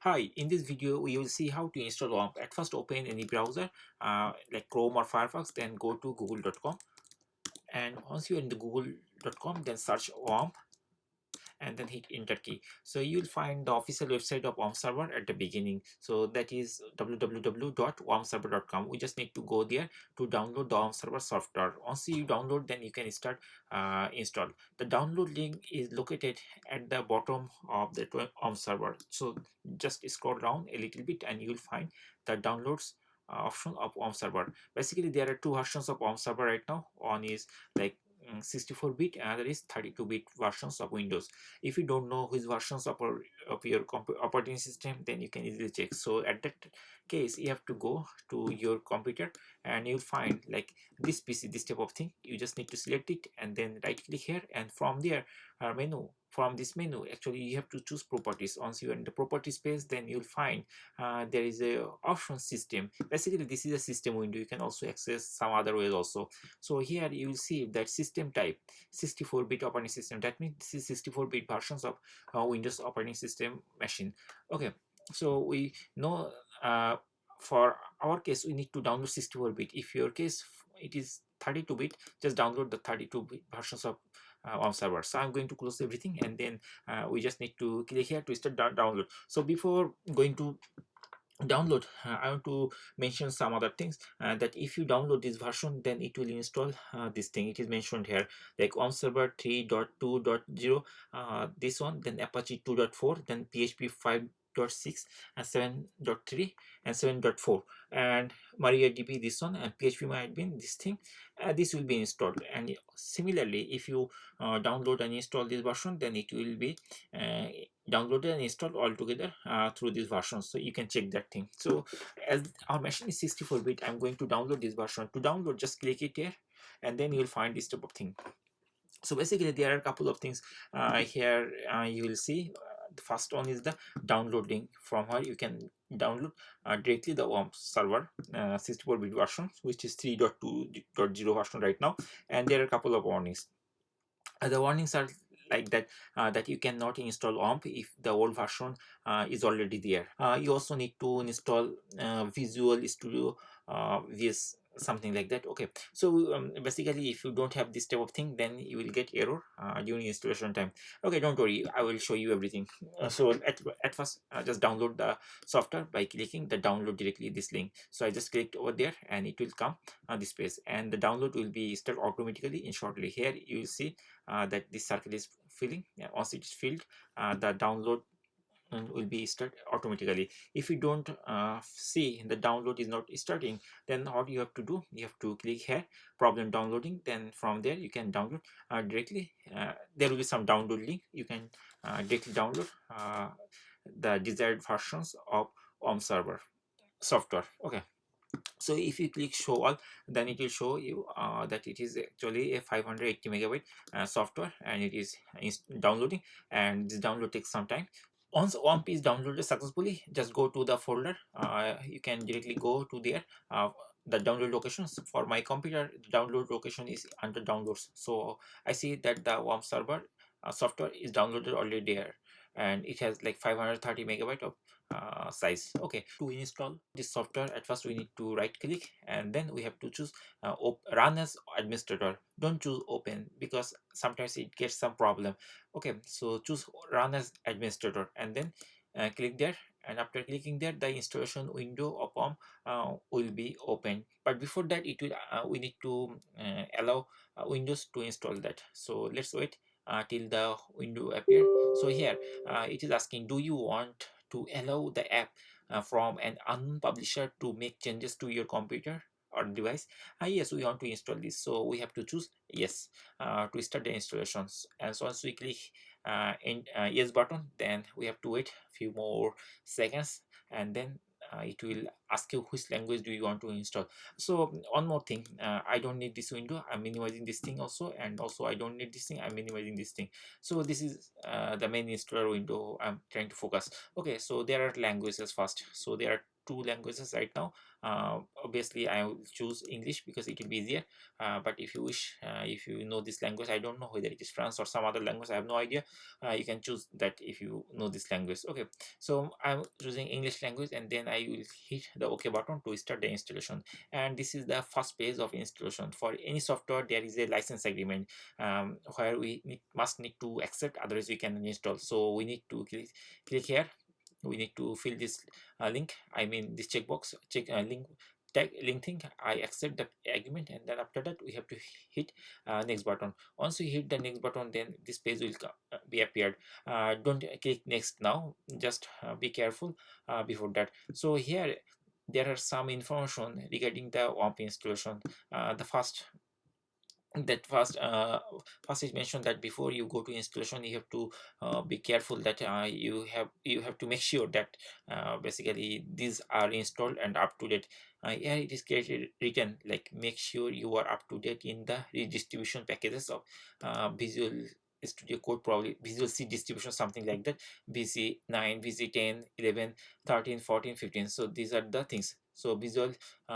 Hi, in this video we will see how to install Wamp. At first open any browser like Chrome or Firefox, then go to google.com, and once you're in the google.com then search Wamp and then hit enter key. So you'll find the official website of Wamp server at the beginning, so that is www.wampserver.com. We just need to go there to download the Wamp server software. Once you download, then you can start install. The download link is located at the bottom of the Wamp server, so just scroll down a little bit and you'll find the downloads option of Wamp server. Basically there are two versions of Wamp server right now. One is like 64-bit, and other is 32-bit versions of Windows. If you don't know which versions of your operating system, then you can easily check. So at that case you have to go to your computer and you'll find like this PC, this type of thing. You just need to select it and then right click here, and from there from this menu actually you have to choose properties. Once you are in the properties page, then you'll find there is a option system. Basically this is a system window. You can also access some other ways also. So here you will see that system type 64-bit operating system. That means this is 64-bit versions of Windows operating system machine. Okay, so we know for our case we need to download 64-bit. If your case it is 32-bit, just download the 32-bit versions of on server. So I'm going to close everything, and then we just need to click here to start download. So before going to download, I want to mention some other things, that if you download this version, then it will install this thing. It is mentioned here like Wamp server 3.2.0, this one, then Apache 2.4, then PHP 5.6 and 7.3 and 7.4, and MariaDB this one, and PHPMyAdmin this thing. This will be installed. And similarly if you download and install this version, then it will be downloaded and installed all together through this version. So you can check that thing. So as our machine is 64-bit, I'm going to download this version. To download, just click it here and then you'll find this type of thing. So basically there are a couple of things here. You will see the first one is the download link. From here you can download directly the Wamp server 64-bit version, which is 3.2.0 version right now. And there are a couple of warnings. The warnings are like that, that you cannot install Wamp if the old version is already there. You also need to install Visual Studio VS, something like that. Okay, so basically if you don't have this type of thing, then you will get error during installation time. Okay, don't worry, I will show you everything. So at first just download the software by clicking the download directly this link. So I just clicked over there and it will come this page, and the download will be start automatically in shortly. Here you will see that this circle is filling. Once it is filled, the download will be start automatically. If you don't see the download is not starting, then what you have to do, you have to click here problem downloading. Then from there you can download directly. There will be some download link. You can directly download the desired versions of Wamp server software. Okay, so if you click show all, then it will show you that it is actually a 580 megabyte software, and it is downloading, and this download takes some time. Once Wamp is downloaded successfully, just go to the folder. You can directly go to there, the download locations. For my computer, the download location is under downloads, so I see that the Wamp server software is downloaded already there, and it has like 530 megabyte of size. Okay, to install this software, at first we need to right click, and then we have to choose run as administrator. Don't choose open, because sometimes it gets some problem. Okay, so choose run as administrator and then click there. And after clicking there, the installation window of Wamp will be open. But before that, it will we need to allow Windows to install that. So let's wait till the window appear. So here it is asking, do you want to allow the app from an unknown publisher to make changes to your computer or device? Yes, we want to install this, so we have to choose yes to start the installations. And so once we click in yes button, then we have to wait a few more seconds, and then it will ask you which language do you want to install. So one more thing, I don't need this window, I'm minimizing this thing also, and also I don't need this thing, I'm minimizing this thing. So this is the main installer window I'm trying to focus. Okay, so there are languages first. So there are two languages right now. Obviously I will choose English because it will be easier, but if you wish, if you know this language, I don't know whether it is France or some other language, I have no idea. You can choose that if you know this language. Okay, so I'm choosing English language, and then I will hit the OK button to start the installation. And this is the first page of installation. For any software there is a license agreement, where we must need to accept, otherwise we can install. So we need to click here. We need to fill this link, I mean this checkbox, check link tag link thing. I accept the agreement, and then after that we have to hit next button. Once we hit the next button, then this page will be appeared. Don't click next now, just be careful before that. So here there are some information regarding the Wamp installation. The first is mentioned that before you go to installation, you have to be careful that you have to make sure that basically these are installed and up to date. Yeah, it is clearly written like make sure you are up to date in the redistribution packages of Visual Studio Code, probably Visual C distribution, something like that. VC 9, VC 10, 11, 13, 14, 15. So these are the things. So Visual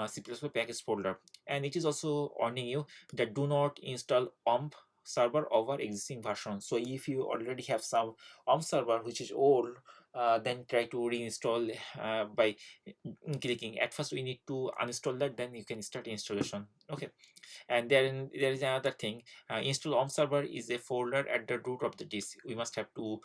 C++ package folder, and it is also warning you that do not install Wamp server over existing version. So if you already have some Wamp server which is old, then try to reinstall by clicking. At first we need to uninstall that, then you can start installation. Okay, and then there is another thing. Install Wamp server is a folder at the root of the disk. We must have to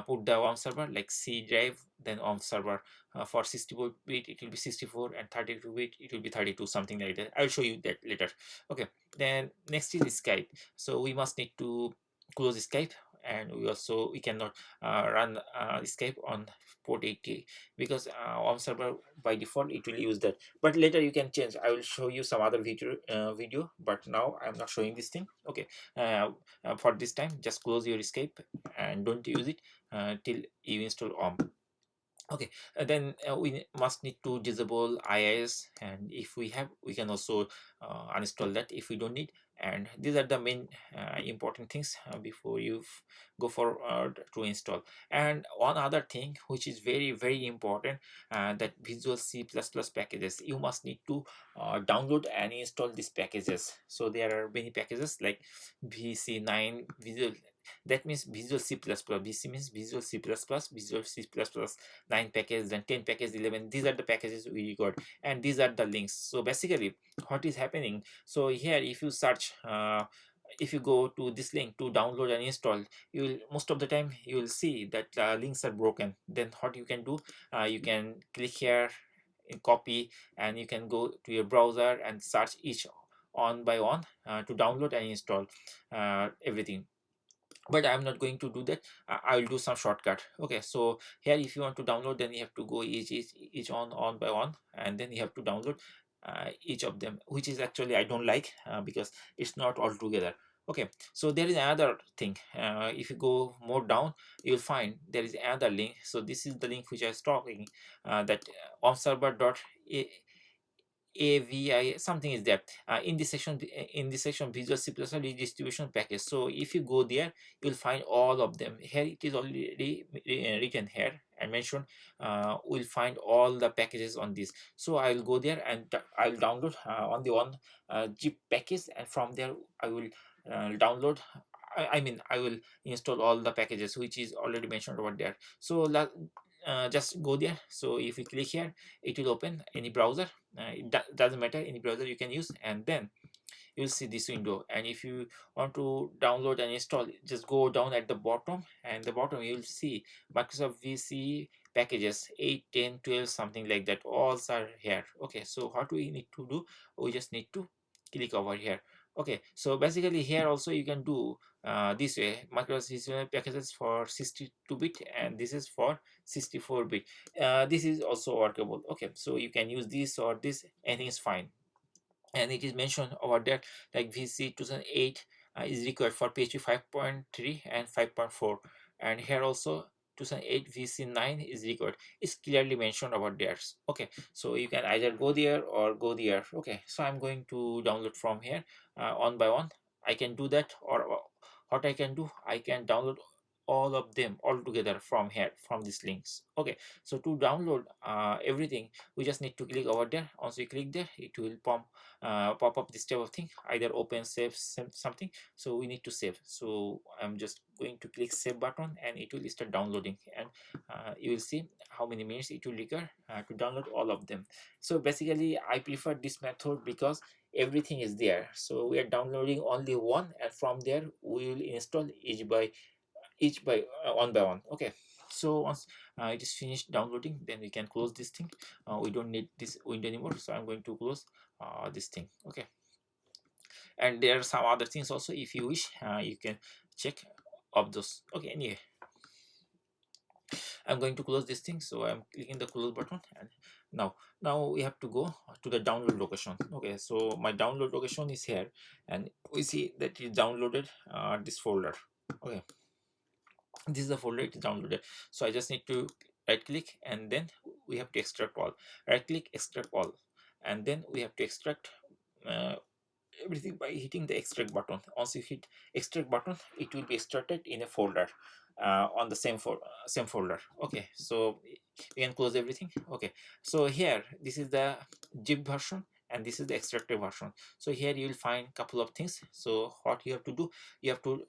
put the Wamp server like C drive, then Wamp server. For 64-bit it will be 64, and 32-bit it will be 32, something like that. I'll show you that later. Okay, then next is Skype. So we must need to close Skype, and we cannot run Skype on port 80, because Wamp server by default it will use that, but later you can change. I will show you some other video, but now I'm not showing this thing. Okay, for this time just close your Skype and don't use it till you install Wamp. Okay, then we must need to disable IIS, and if we have, we can also uninstall that if we don't need. And these are the main important things before you go for to install. And one other thing which is very very important, that Visual C++ packages, you must need to download and install these packages. So there are many packages like VC9 Visual, that means Visual C++. VC means Visual C++, Visual C++ 9 package, then 10 package, 11. These are the packages we got, and these are the links. So basically what is happening, so here if you search, if you go to this link to download and install, you will, most of the time you will see that links are broken. Then what you can do, you can click here in copy, and you can go to your browser and search each one by one to download and install everything. But I'm not going to do that. I will do some shortcut. Okay, so here if you want to download, then you have to go each on by one, and then you have to download each of them, which is actually I don't like because it's not all together. Okay, so there is another thing. If you go more down, you'll find there is another link. So this is the link which I was talking, that AVI something is there in this section Visual C++ redistribution package. So if you go there, you'll find all of them. Here it is already written here and mentioned. We'll find all the packages on this. So I'll go there and I'll download on the one zip package, and from there I will download. I mean I will install all the packages which is already mentioned over there. So just go there. So if you click here, it will open any browser. It doesn't matter, any browser you can use, and then you'll see this window. And if you want to download and install, just go down at the bottom, and the bottom you'll see Microsoft VC packages 8, 10, 12, something like that, all are here. Okay, so what we need to do, we just need to click over here. Okay, so basically here also you can do this way. Microsoft VC packages for 62-bit, and this is for 64-bit. This is also workable. Okay, so you can use this or this, anything is fine. And it is mentioned over there like VC 2008 is required for PHP 5.3 and 5.4, and here also 2008 VC9 is required. It's clearly mentioned over there. Okay, so you can either go there or go there. Okay, so I'm going to download from here one by one. I can do that, or what I can do, I can download all of them all together from here, from these links. Okay, so to download everything, we just need to click over there. Once we click there, it will pop up this type of thing, either open, save, something. So we need to save. So I'm just going to click save button, and it will start downloading, and you will see how many minutes it will require to download all of them. So basically I prefer this method because everything is there. So we are downloading only one, and from there we will install each by one by one. Okay, so once it is finished downloading, then we can close this thing. We don't need this window anymore, so I'm going to close this thing. Okay, and there are some other things also. If you wish, you can check of those. Okay, anyway, I'm going to close this thing, so I'm clicking the close button, and now we have to go to the download location. Okay, so my download location is here, and we see that it downloaded this folder. Okay, this is the folder it is downloaded. So I just need to right click, and then we have to extract all. Right click, extract all, and then we have to extract uh, everything by hitting the extract button. Once you hit extract button, it will be extracted in a folder on the same folder. Okay, so you can close everything. Okay, so here this is the zip version, and this is the extracted version. So here you will find couple of things. So what you have to do, you have to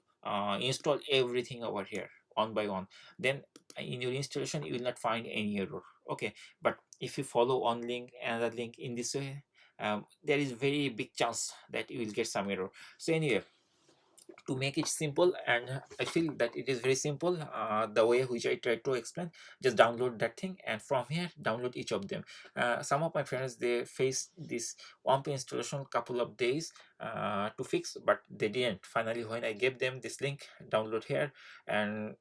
install everything over here one by one. Then in your installation you will not find any error. Okay, but if you follow one link, another link in this way, there is very big chance that you will get some error. So anyway, to make it simple, and I feel that it is very simple, the way which I try to explain, just download that thing, and from here download each of them. Some of my friends, they face this Wamp installation couple of days to fix, but they didn't. Finally, when I gave them this link, download here, and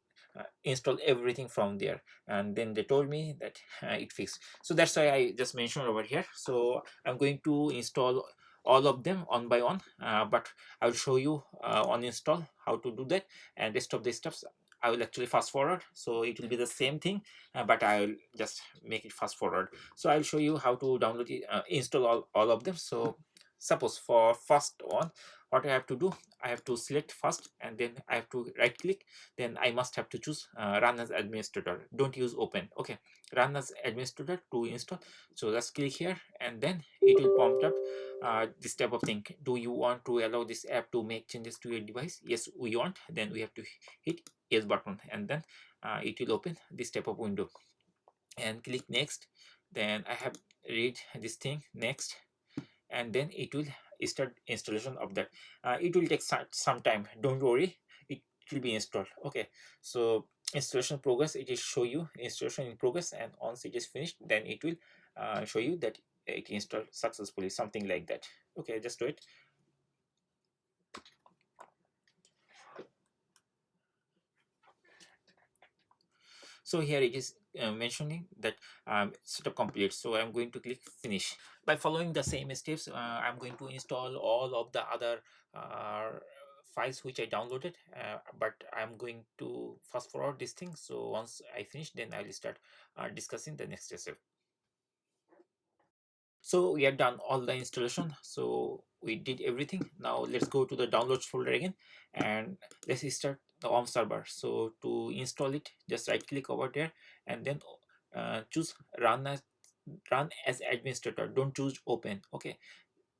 install everything from there, and then they told me that it fixed. So that's why I just mentioned over here. So I'm going to install all of them one by one, but I will show you on install how to do that, and rest of the steps I will actually fast forward. So it will be the same thing, but I will just make it fast forward. So I'll show you how to download it, install all of them. So suppose for first one, what I have to do, I have to select first, and then I have to right click. Then I must have to choose run as administrator. Don't use open. Okay, run as administrator to install. So just click here, and then it will prompt up this type of thing. Do you want to allow this app to make changes to your device? Yes, we want. Then we have to hit yes button, and then it will open this type of window, and click next. Then I have read this thing next, and then it will start installation of that. It will take some time, don't worry, it will be installed. Okay, so installation progress, it will show you installation in progress, and once it is finished, then it will show you that it installed successfully, something like that. Okay, just do it. So here it is mentioning that setup complete. So I'm going to click finish. By following the same steps, I'm going to install all of the other files which I downloaded, but I'm going to fast forward this thing. So once I finish, then I will start discussing the next step. So we have done all the installation, so we did everything. Now let's go to the downloads folder again, and let's start the Wamp server. So to install it, just right click over there, and then choose run as administrator. Don't choose open. Okay,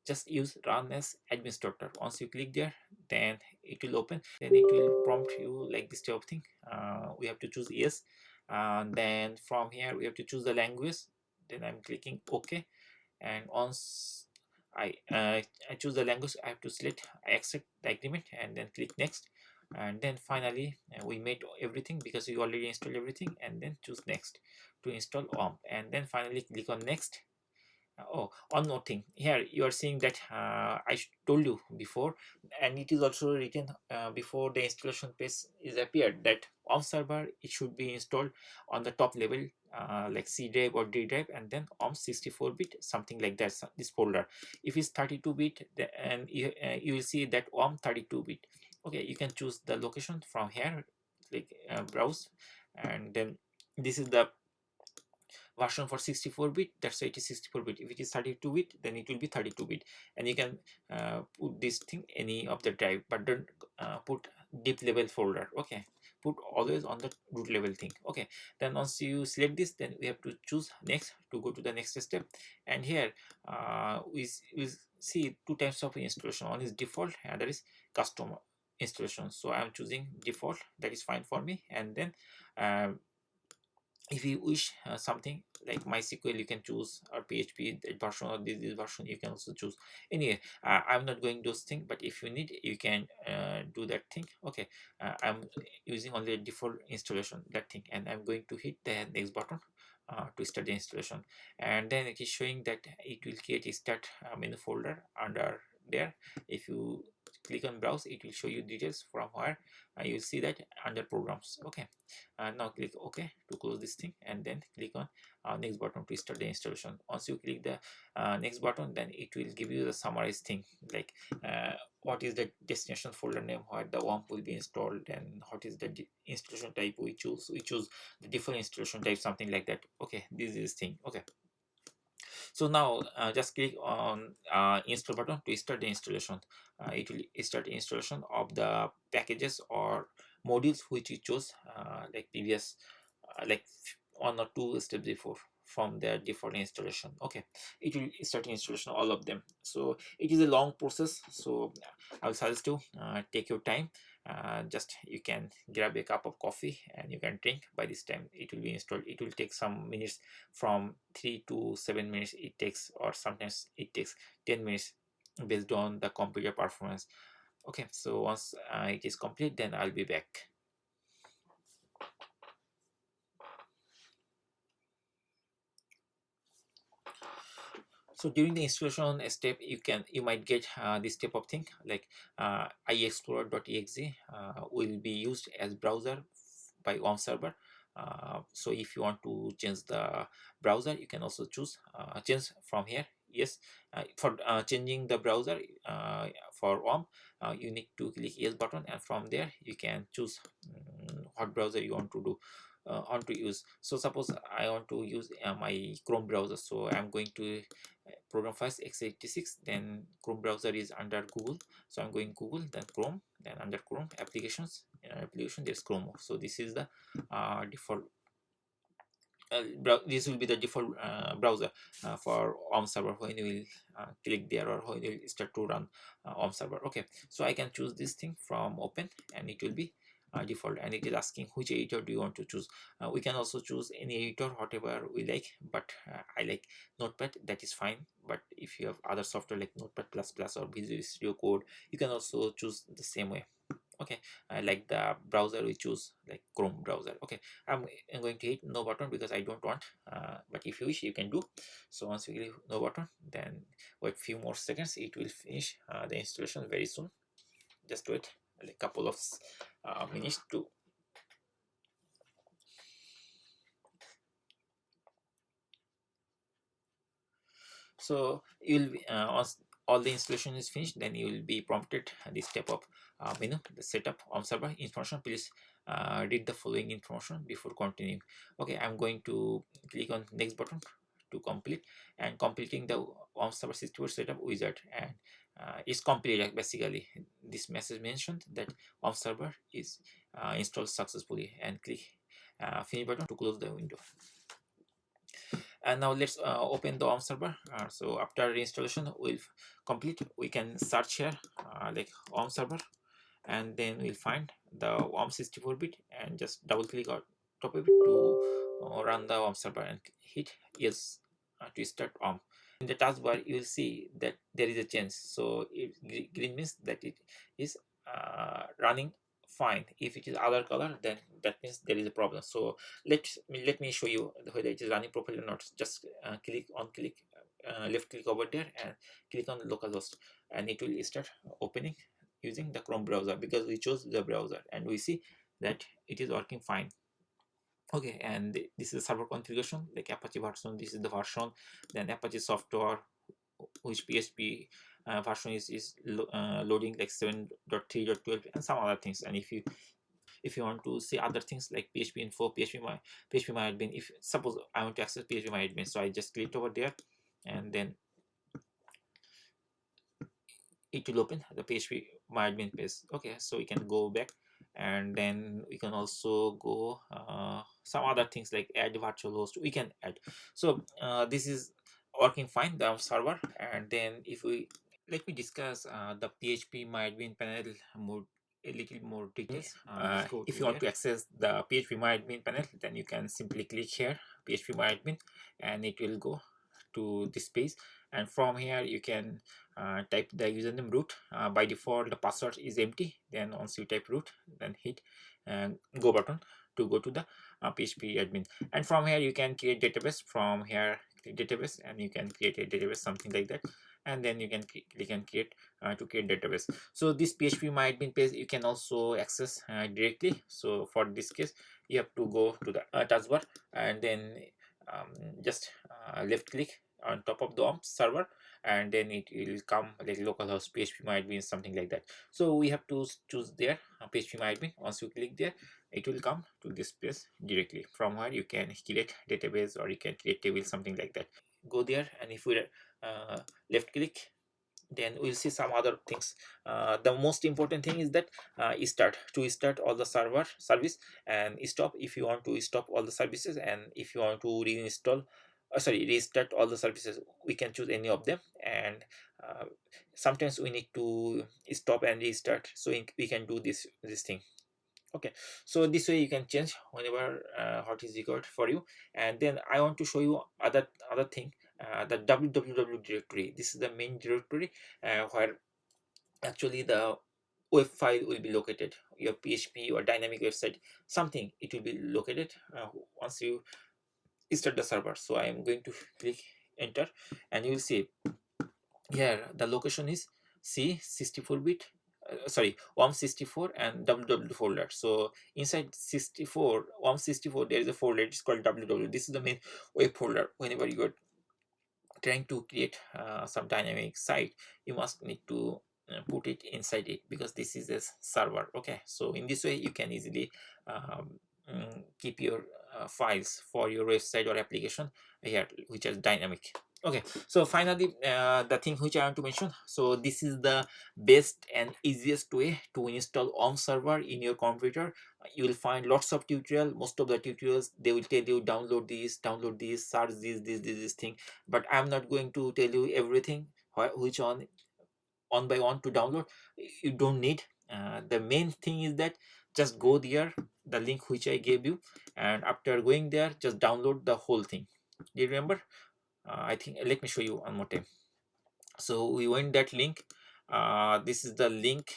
just use run as administrator. Once you click there, then it will open. Then it will prompt you like this type of thing. We have to choose yes, and then from here we have to choose the language. Then I'm clicking OK, and once I choose the language, I have to select I accept the agreement, and then click next. And then finally we made everything because we already installed everything, and then choose next to install Wamp, and then finally click on next. Oh, one more thing here, you are seeing that I told you before, and it is also written before the installation page is appeared, that on server it should be installed on the top level, like C drive or D drive, and then on 64-bit, something like that, this folder. If it's 32-bit, and you will see that on 32-bit. Okay, you can choose the location from here, click browse, and then this is the version for 64-bit, that's why it is 64-bit. If it is 32-bit, then it will be 32-bit, and you can put this thing any of the drive, but don't put deep level folder. Okay, put always on the root level thing. Okay, then once you select this, then we have to choose next to go to the next step. And here we see two types of installation. One is default, and other is custom installation. So I'm choosing default, that is fine for me. And then um, if you wish something like MySQL, you can choose, or PHP that version, or this version you can also choose. Anyway, I'm not going those things, but if you need, you can do that thing. Okay, I'm using only a default installation, that thing, and I'm going to hit the next button to start the installation. And then it is showing that it will create a start menu folder under there. If you click on browse, it will show you details from where you'll see that under programs. Okay, now click OK to close this thing, and then click on next button to start the installation. Once you click the next button, then it will give you the summarized thing, like what is the destination folder name where the Wamp will be installed, and what is the installation type we choose. We choose the default installation type, something like that. Okay, this is thing. Okay, so now just click on install button to start the installation. It will start installation of the packages or modules which you chose like previous like 1 or 2 steps before from their default installation. Okay, it will start installation all of them. So it is a long process, so I will suggest you take your time. Just you can grab a cup of coffee and you can drink. By this time it will be installed. It will take some minutes, from 3 to 7 minutes it takes, or sometimes it takes 10 minutes based on the computer performance. Okay, so once it is complete, then I'll be back. So during the installation step, you might get this type of thing, like iexplorer.exe will be used as browser by Wamp server. So if you want to change the browser, you can also choose change from here. Yes, for changing the browser for Wamp, you need to click yes button, and from there you can choose what browser you want to do want to use. So suppose I want to use my Chrome browser, so I'm going to program files x86. Then Chrome browser is under Google, so I'm going Google, then Chrome, then under Chrome applications, application there's Chrome. So this is the default this will be the default browser for Wamp server when you will click there, or when you will start to run Wamp server. Okay, so I can choose this thing from open, and it will be default, and it is asking which editor do you want to choose. We can also choose any editor whatever we like, but I like Notepad, that is fine. But if you have other software like Notepad plus plus or Visual Studio Code, you can also choose the same way. Okay, I like the browser we choose, like Chrome browser. Okay, I'm going to hit no button because I don't want, but if you wish you can do. So once you click no button, then wait few more seconds, it will finish the installation very soon. Just wait a couple of minutes to. So you'll be, once all the installation is finished, then you will be prompted this step of menu, the setup on server information. Please read the following information before continuing. Okay, I'm going to click on next button to complete, and completing the on server 64 setup wizard, and it's complete. Like basically this message mentioned that on server is installed successfully, and click finish button to close the window. And now let's open the Wamp server. So after installation will complete, we can search here like Wamp server, and then we'll find the Wamp 64-bit, and just double click on top of it to run the Wamp server, and hit yes to start Wamp. In the taskbar you will see that there is a change, so green means that it is running fine. If it is other color, then that means there is a problem. So let me show you whether it is running properly or not. Just click left click over there and click on localhost, and it will start opening using the Chrome browser, because we chose the browser, and we see that it is working fine. Okay, and this is server configuration, like Apache version, this is the version. Then Apache software, which PHP version is loading, like 7.3.12 and some other things. And if you want to see other things like PHP info, PHPMyAdmin, if suppose I want to access PHPMyAdmin, so I just click over there, and then it will open the PHPMyAdmin page. Okay, so we can go back and then we can also go some other things like add virtual host we can add. So this is working fine, the server. And then if we let me discuss the PHPMyAdmin panel more, a little more details. If you want to access the PHPMyAdmin panel, then you can simply click here PHPMyAdmin, and it will go to this page. And from here you can type the username root. By default the password is empty. Then once you type root, then hit go button to go to the PHPMyAdmin. And from here you can create database. From here click database, and you can create a database, something like that. And then you can click and create to create database. So this PHPMyAdmin page you can also access directly. So for this case you have to go to the taskbar, and then just left click on top of the Wamp server, and then it will come like localhost PHPMyAdmin, something like that. So we have to choose there PHPMyAdmin. Once you click there, it will come to this place directly, from where you can create database or you can create table, something like that. Go there, and if we left click, then we'll see some other things. The most important thing is that start to start all the server service, and stop if you want to stop all the services, and if you want to reinstall restart all the services, we can choose any of them. And uh, sometimes we need to stop and restart, so we can do this thing. Okay, so this way you can change whenever what is required for you. And then I want to show you other thing, the www directory. This is the main directory where actually the web file will be located, your PHP or dynamic website, something, it will be located once you start the server. So I am going to click enter, and you will see here the location is C 64-bit, sorry, WAM64 and www folder. So inside 64 WAM64 there is a folder, it's called www. This is the main web folder. Whenever you are trying to create some dynamic site, you must need to put it inside it, because this is a server. Okay, so in this way you can easily keep your files for your website or application here, which is dynamic. Okay, so finally the thing which I want to mention, so this is the best and easiest way to install Wamp server in your computer. You will find lots of tutorial. Most of the tutorials, they will tell you download this, search this thing, but I'm not going to tell you everything which on by one to download. You don't need. The main thing is that just go there, the link which I gave you, and after going there just download the whole thing. Do you remember? I think, let me show you one more time. So we went that link. This is the link.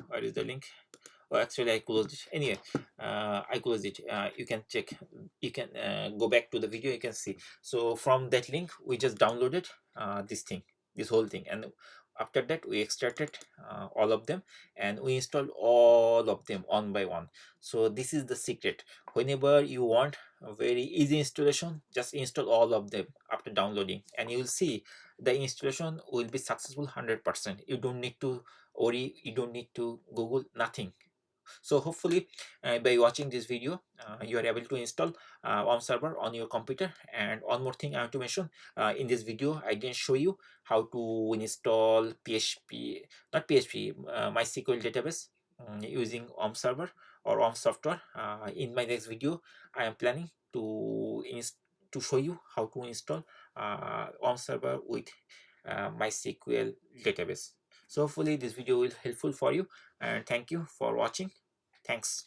Where is the link? Oh, actually I closed it. Anyway, I closed it. You can check, you can go back to the video, you can see. So from that link we just downloaded this thing, this whole thing, and after that we extracted all of them, and we installed all of them one by one. So this is the secret. Whenever you want a very easy installation, just install all of them after downloading, and you will see the installation will be successful 100%. You don't need to worry, you don't need to Google, nothing. So hopefully by watching this video you are able to install Wamp server on your computer. And one more thing I want to mention, in this video I didn't show you how to install PHP, not PHP, MySQL database using Wamp server or Wamp software. In my next video I am planning to show you how to install Wamp server with MySQL database. So hopefully this video will helpful for you, and thank you for watching. Thanks.